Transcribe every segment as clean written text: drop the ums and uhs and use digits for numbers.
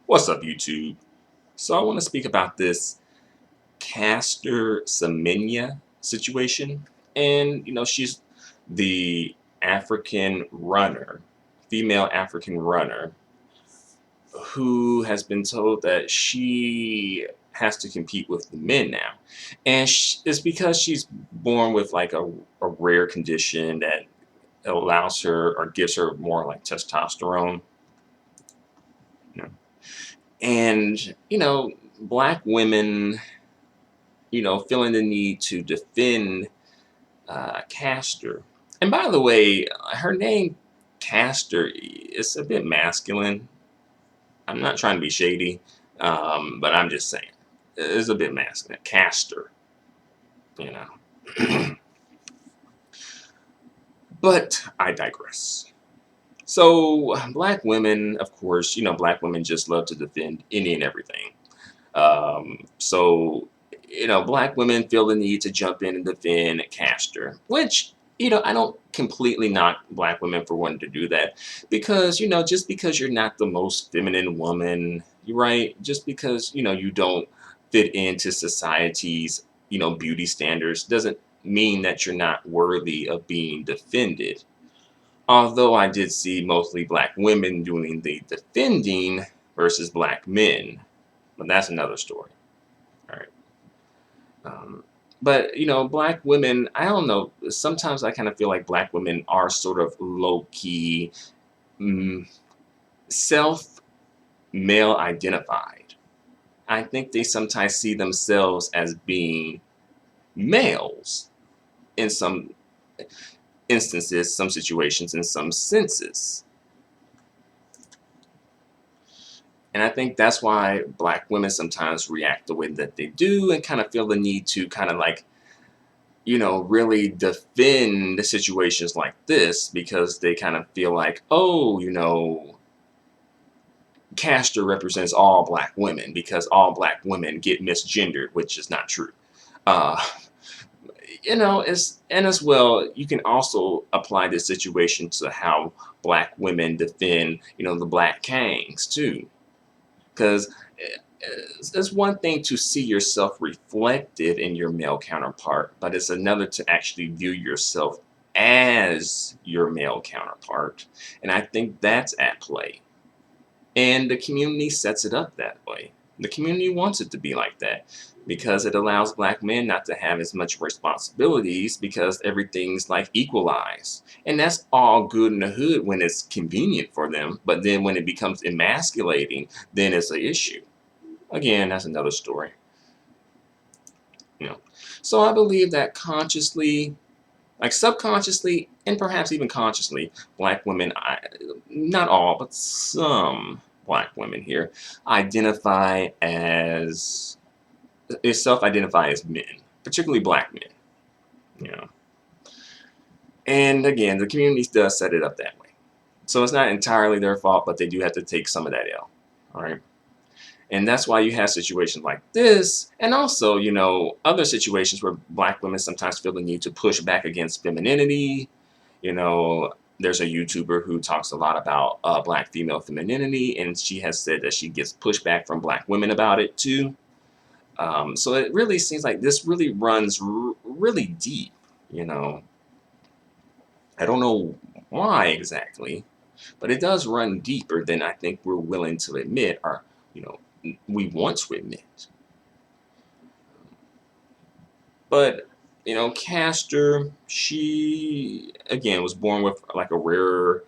What's up, YouTube? So I want to speak about this Caster Semenya situation. And, she's the African runner, female African runner, who has been told that she has to compete with the men now. And it's because she's born with like a rare condition that allows her or gives her more like testosterone. You know. And, black women feeling the need to defend Castor. And by the way, her name Castor is a bit masculine. I'm not trying to be shady, but I'm just saying it's a bit masculine. Castor, you know. But I digress. So black women, of course, black women just love to defend any and everything. So black women feel the need to jump in and defend Castor, which, I don't completely knock black women for wanting to do that because, just because you're not the most feminine woman, you're right, just because, you don't fit into society's, beauty standards doesn't mean that you're not worthy of being defended. Although I did see mostly black women doing the defending versus black men, but that's another story. All right. But black women, I don't know. Sometimes I kind of feel like black women are sort of low key, mm, self male identified. I think they sometimes see themselves as being males in some instances, some situations, in some senses. And I think that's why black women sometimes react the way that they do and kind of feel the need to kind of like, really defend the situations like this because they kind of feel like, oh, Castor represents all black women because all black women get misgendered, which is not true. Uh, and as well, you can also apply this situation to how black women defend, the black kangs too. Because it's one thing to see yourself reflected in your male counterpart, but it's another to actually view yourself as your male counterpart. And I think that's at play. And the community sets it up that way. The community wants it to be like that because it allows black men not to have as much responsibilities because everything's like equalized. And that's all good in the hood when it's convenient for them. But then when it becomes emasculating, then it's an issue. Again, that's another story. You know. So I believe that consciously, like subconsciously, and perhaps even consciously, black women, not all, but some black women here, identify as, self-identify as men, particularly black men. You know. And again, the community does set it up that way. So it's not entirely their fault, but they do have to take some of that L. All right. And that's why you have situations like this, and also, other situations where black women sometimes feel the need to push back against femininity. There's a YouTuber who talks a lot about black female femininity, and she has said that she gets pushback from black women about it too. So it really seems like this really runs really deep. You know, I don't know why exactly, but it does run deeper than I think we're willing to admit, or we want to admit. But Castor, she again was born with like a rare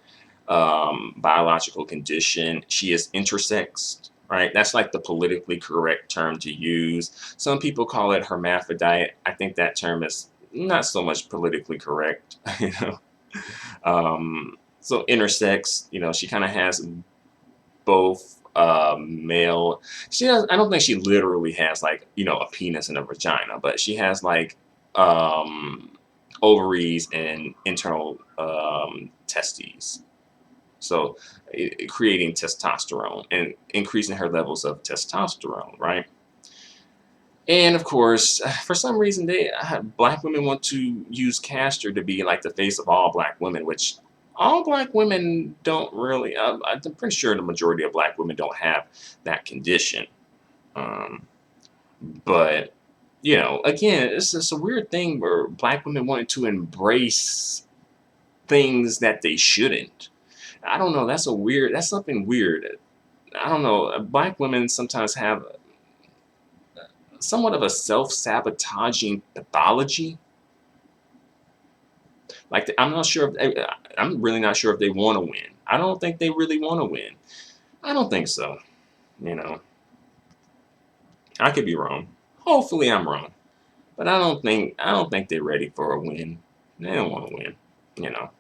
biological condition. She is intersexed, right? That's like the politically correct term to use. Some people call it hermaphrodite. I think that term is not so much politically correct, So intersex, she kind of has both male. She has. I don't think she literally has like a penis and a vagina, but she has like um, ovaries and internal testes. So creating testosterone and increasing her levels of testosterone, right? And of course, for some reason, black women want to use Castor to be like the face of all black women, which All black women don't really. I'm pretty sure the majority of black women don't have that condition. Um, but again, it's just a weird thing where black women wanted to embrace things that they shouldn't. I don't know. That's a weird. That's something weird. I don't know. Black women sometimes have somewhat of a self-sabotaging pathology. Like I'm not sure if I'm really not sure if they want to win. I don't think they really want to win. I don't think so. You know, I could be wrong. Hopefully, I'm wrong, but I don't think they're ready for a win. They don't want to win. You know.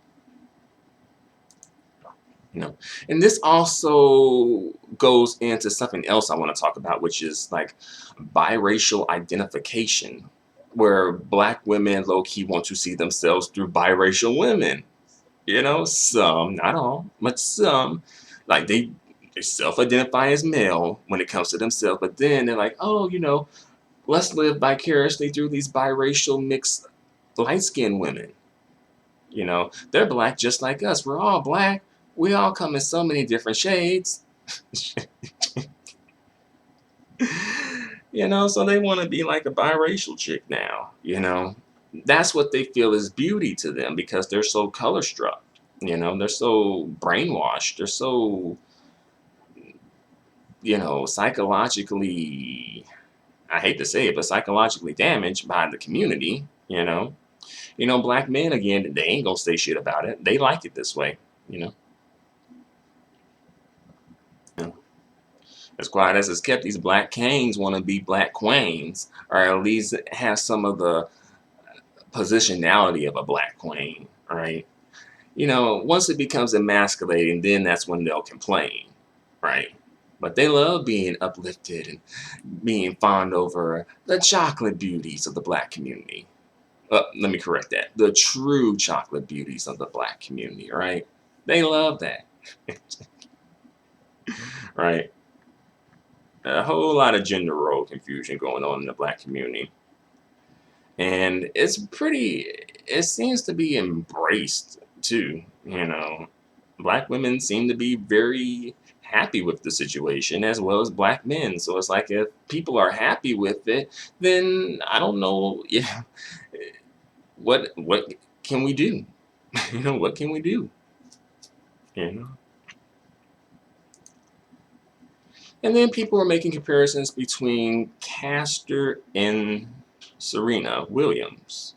You know, and this also goes into something else I want to talk about, which is like biracial identification, where black women low key want to see themselves through biracial women. Some, not all, but some, like they self-identify as male when it comes to themselves, but then they're like, oh, let's live vicariously through these biracial mixed light-skinned women. They're black just like us. We're all black. We all come in so many different shades. So they want to be like a biracial chick now. That's what they feel is beauty to them because they're so color struck. They're so brainwashed. They're so, psychologically, I hate to say it, but psychologically damaged by the community. Black men, again, they ain't gonna say shit about it. They like it this way, you know. As quiet as it's kept, these black kings want to be black queens, or at least have some of the positionality of a black queen, right? Once it becomes emasculating, then that's when they'll complain, right? But they love being uplifted and being fawned over the chocolate beauties of the black community. Let me correct that. The true chocolate beauties of the black community, right? They love that, right? A whole lot of gender role confusion going on in the black community. And it seems to be embraced too. Black women seem to be very happy with the situation as well as black men. So it's like if people are happy with it, then I don't know, yeah, what can we do? What can we do? You know? And then people are making comparisons between Castor and Serena Williams.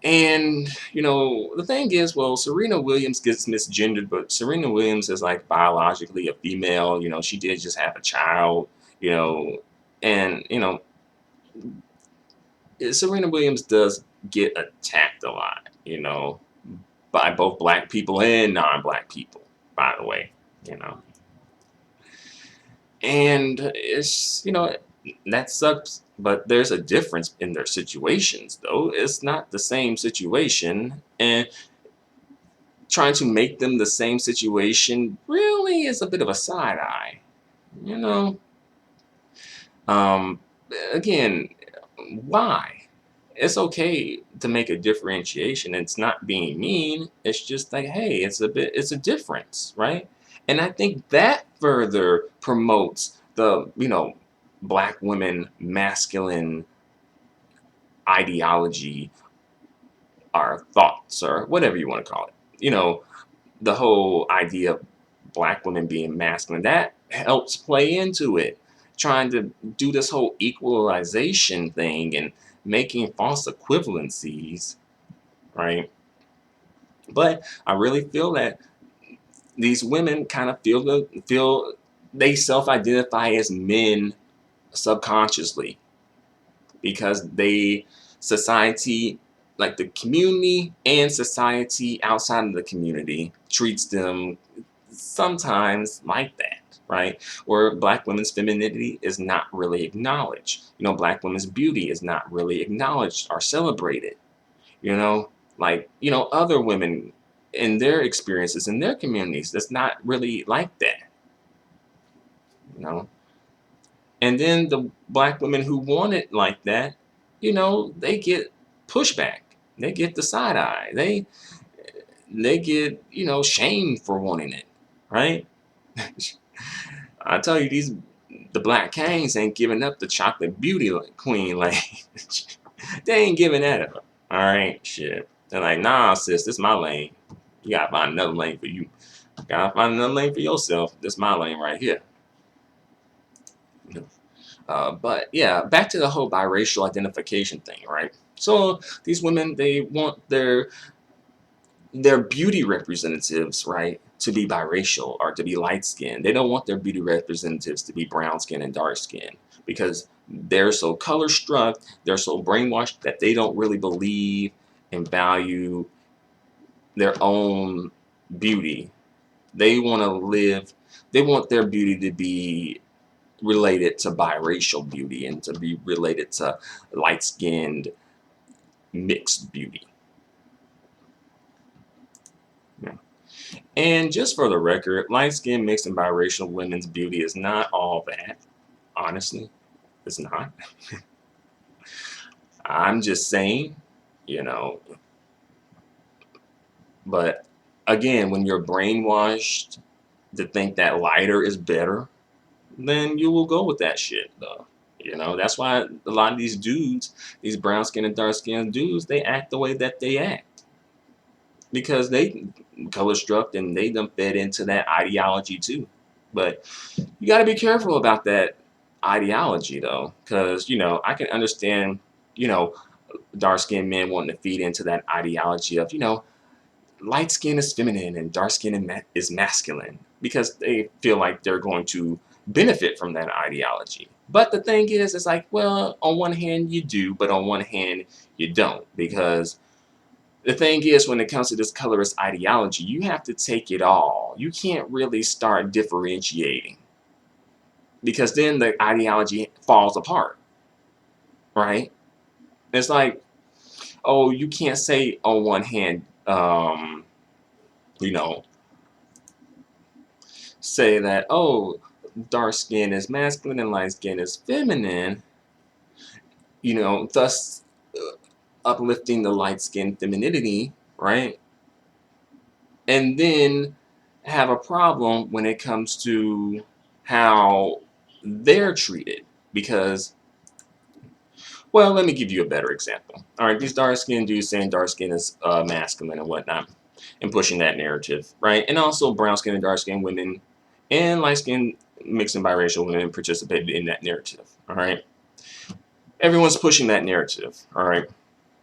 And, the thing is, well, Serena Williams gets misgendered, but Serena Williams is like biologically a female. She did just have a child, you know, and, Serena Williams does get attacked a lot, by both black people and non black people, by the way, you know. And that sucks, but there's a difference in their situations, though. It's not the same situation. And trying to make them the same situation really is a bit of a side eye, you know. Um, Again, why? It's okay to make a differentiation. It's not being mean. It's just like, hey, it's a difference, right? And I think that further promotes the, black women masculine ideology or thoughts or whatever you want to call it. The whole idea of black women being masculine, that helps play into it. Trying to do this whole equalization thing and making false equivalencies, right? But I really feel that these women kind of feel they self-identify as men subconsciously because society, like the community and society outside of the community, treats them sometimes like that, right? Or black women's femininity is not really acknowledged. Black women's beauty is not really acknowledged or celebrated. You know, like other women in their experiences in their communities, that's not really like that. You know, and then the black women who want it like that, they get pushback. They get the side eye. they get, shamed for wanting it, right? I tell you, the black kings ain't giving up the chocolate beauty queen. Like, they ain't giving that up. All right, shit. They're like, nah, sis, this is my lane. You gotta find another lane for you. Gotta find another lane for yourself. This is my lane right here. But yeah, back to the whole biracial identification thing, right? So these women, they want their beauty representatives, right, to be biracial or to be light skinned. They don't want their beauty representatives to be brown skin and dark skin because they're so color struck, they're so brainwashed that they don't really believe and value their own beauty. They want to live, they want their beauty to be related to biracial beauty and to be related to light skinned mixed beauty. Yeah. And just for the record, light skinned mixed and biracial women's beauty is not all that. Honestly, it's not. I'm just saying, you know, but again, when you're brainwashed to think that lighter is better, then you will go with that shit, though. That's why a lot of these dudes, these brown skinned and dark skinned dudes, they act the way that they act because they color struck and they done fed into that ideology too. But you got to be careful about that ideology though, because I can understand you know dark skinned men wanting to feed into that ideology of light skin is feminine and dark skin is masculine because they feel like they're going to benefit from that ideology. But the thing is, it's like, well, on one hand you do, but on one hand you don't, because the thing is, when it comes to this colorist ideology, you have to take it all. You can't really start differentiating because then the ideology falls apart, right? It's like, oh, you can't say on one hand, you know, say that, oh, dark skin is masculine and light skin is feminine, thus uplifting the light skin femininity, right? And then have a problem when it comes to how they're treated. Because, well, let me give you a better example. All right, these dark skinned dudes saying dark skin is masculine and whatnot, and pushing that narrative, right? And also brown skin and dark skinned women and light skinned mixed and biracial women participated in that narrative, all right? Everyone's pushing that narrative, all right?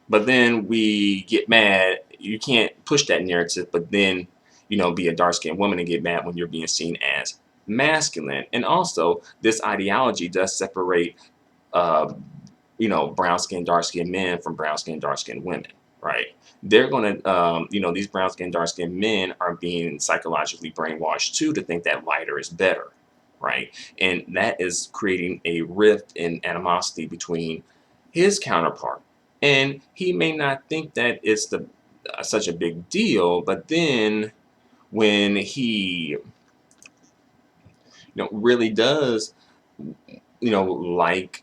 But then we get mad. You can't push that narrative, but then, be a dark skinned woman and get mad when you're being seen as masculine. And also, this ideology does separate, uh, brown skinned, dark skinned men from brown skinned, dark skinned women, right? They're going to, these brown skinned, dark skinned men are being psychologically brainwashed too to think that lighter is better, right? And that is creating a rift and animosity between his counterpart. And he may not think that it's such a big deal, but then when he really does like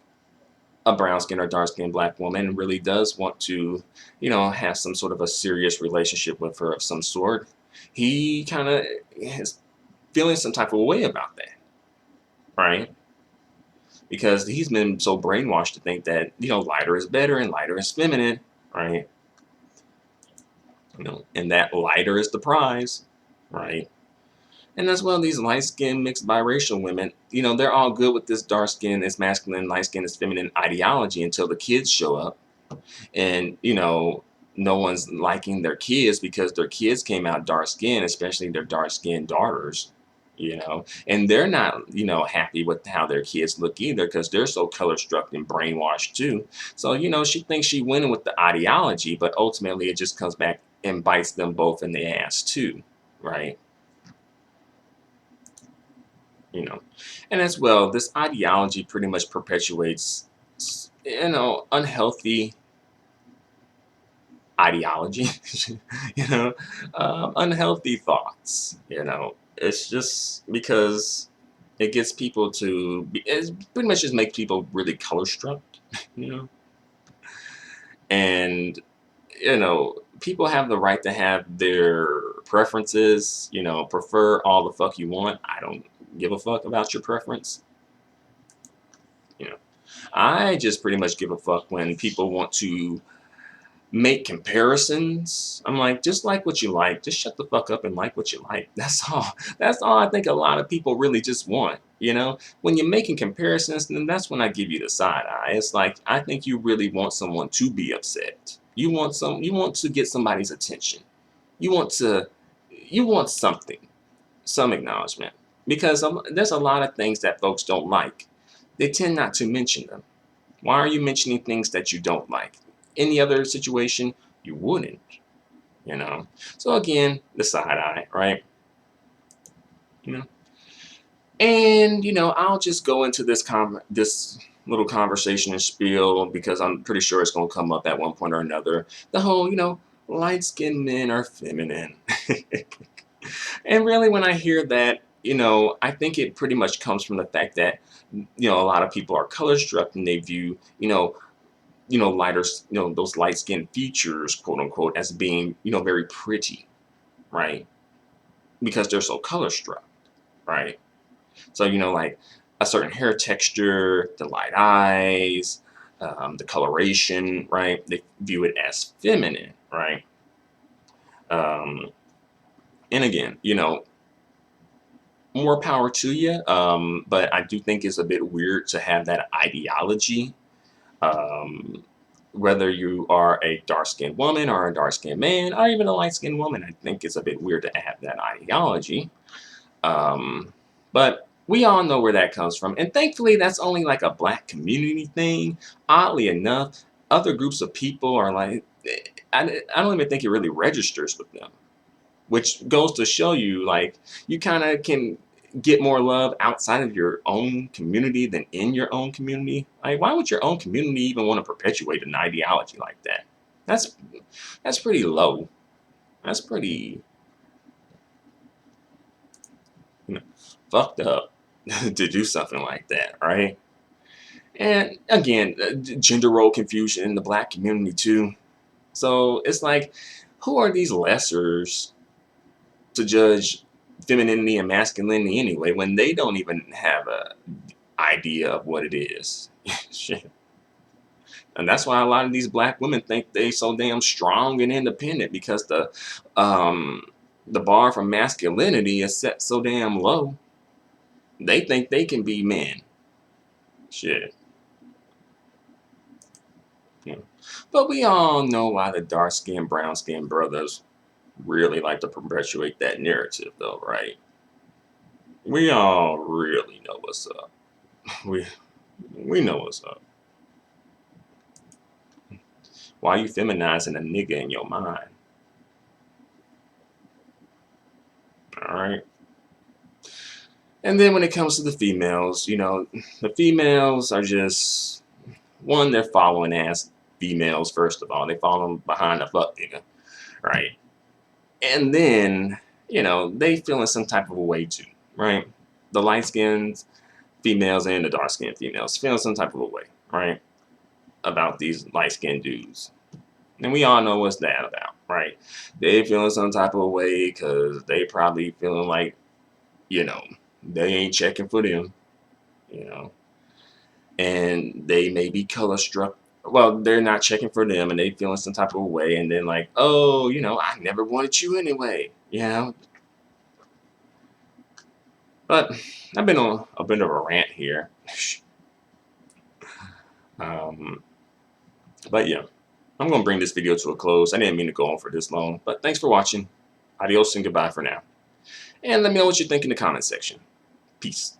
a brown skin or dark skinned black woman and really does want to have some sort of a serious relationship with her of some sort, he kind of is feeling some type of way about that, right? Because he's been so brainwashed to think that lighter is better and lighter is feminine, right? And that lighter is the prize, right? And as well, these light skinned mixed biracial women, they're all good with this dark skin is masculine, light skin is feminine ideology until the kids show up. And, no one's liking their kids because their kids came out dark skinned, especially their dark skinned daughters, and they're not, happy with how their kids look either because they're so color struck and brainwashed too. So, she thinks she winning with the ideology, but ultimately it just comes back and bites them both in the ass too, right? you know and as well, this ideology pretty much perpetuates unhealthy ideology. you know Unhealthy thoughts. It's just because it gets people to it pretty much just makes people really color struck. you know and people have the right to have their preferences, prefer all the fuck you want. I don't give a fuck about your preference. You know, I just pretty much give a fuck when people want to make comparisons. I'm like, just like what you like. Just shut the fuck up and like what you like. That's all. That's all I think a lot of people really just want. When you're making comparisons, then that's when I give you the side eye. It's like, I think you really want someone to be upset. You want to get somebody's attention. You want to, you want something, some acknowledgement. Because there's a lot of things that folks don't like. They tend not to mention them. Why are you mentioning things that you don't like? Any other situation, you wouldn't, So again, the side eye, right? You know, and I'll just go into this little conversation and spiel because I'm pretty sure it's going to come up at one point or another. The whole, light-skinned men are feminine, and really, when I hear that, I think it pretty much comes from the fact that a lot of people are color struck and they view lighter, those light skinned features, quote unquote, as being, very pretty, right? Because they're so color struck, right? So, like a certain hair texture, the light eyes, the coloration, right? They view it as feminine, right? Um, and again, more power to you. But I do think it's a bit weird to have that ideology. Um, whether you are a dark-skinned woman or a dark-skinned man or even a light-skinned woman, I think it's a bit weird to have that ideology. But we all know where that comes from. And thankfully, that's only like a black community thing. Oddly enough, other groups of people are like, I don't even think it really registers with them. Which goes to show you, like, you kind of can get more love outside of your own community than in your own community. Like, why would your own community even want to perpetuate an ideology like that? That's pretty low. That's pretty fucked up to do something like that, right? And again, gender role confusion in the black community too. So it's like, who are these lessers to judge femininity and masculinity anyway when they don't even have a idea of what it is? Shit. And that's why a lot of these black women think they so damn strong and independent, because the bar for masculinity is set so damn low. They think they can be men. Shit. Yeah. But we all know why the dark skinned, brown skinned brothers really like to perpetuate that narrative though, right? We all really know what's up. We we know what's up. Why you feminizing a nigga in your mind? Alright? And then when it comes to the females, the females are just, one, they're following ass females, first of all. They follow them behind the fuck nigga, right? And then, they feel in some type of a way too, right? The light skinned females and the dark skinned females feel some type of a way, right? About these light skinned dudes. And we all know what's that about, right? They feeling some type of a way because they probably feeling like, they ain't checking for them, you know, and they may be color struck. Well, they're not checking for them and they feeling some type of a way. And then like, oh, I never wanted you anyway. But I've been on a bit of a rant here. um, but yeah, I'm going to bring this video to a close. I didn't mean to go on for this long, but thanks for watching. Adios and goodbye for now. And let me know what you think in the comment section. Peace.